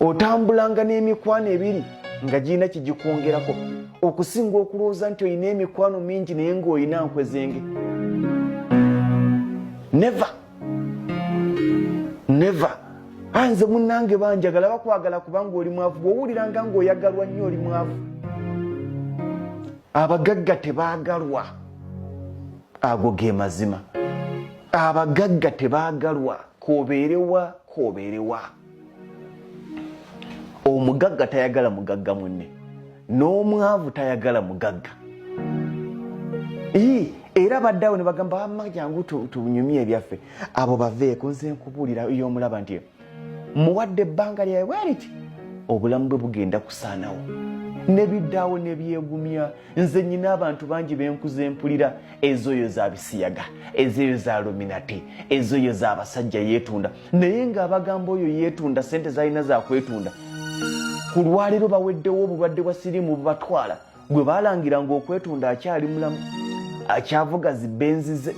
otambulanga n'emikwano ebiri nga gina kigikwongerako okusinga okulowooza nti olina emikwano mingi naye ng'olina nkwezenge. Never. Anze munnange banjagala bakwagala kubanga oli mwavu. Bw'owuliranga ng'oyagalwa nnyo oli mwavu. Abagagga tebaagalwa. Ago ge mazima. Abagagga tebaagalwa. Koobeerewa. Omugagga tayagala mugagga munne. N'omwavu tayagala mugagga. Era baddawo ne bagamba amma jangu tunyumye ebyaffe. Abo baveeko nze nkubuulira y'omulaba nti muwadde ebbanga lyawe bweriti obulamu bwe bugenda kusaanawo. Ne biddawo ne byegumya. Nze nnyina abantu bangi benkuze mpulira ezoyo za bisiyaga, ezoyo za luminati, ezoyo za abasajja yeetunda. Naye ng'abagamba oyo yeetunda ssente z'alina za kwetunda. Ku lwaleero baweddewo obulwadde bwa siriimu bubatwala. Gwe baalangira ng'okwetunda akyali mulamu. Akyavuga zibenzi ze.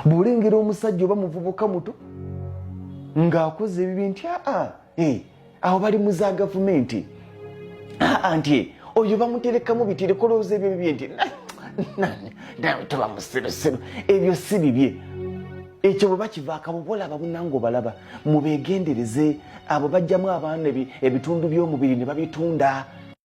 Bw'olengera omusajja oba muvubuka muto ng'akoze ebintu awo bali mu za gavumenti nti oyo bamuterekamu bitirekolooza ebyo bibye nti toba musirusiru. Ebyo si bibye. Ekyo bwe bakivaaka bolaba bunange obalaba mubeegendereze. Abo bajjamu abaana ebitundu by'omubiri ne babitunda.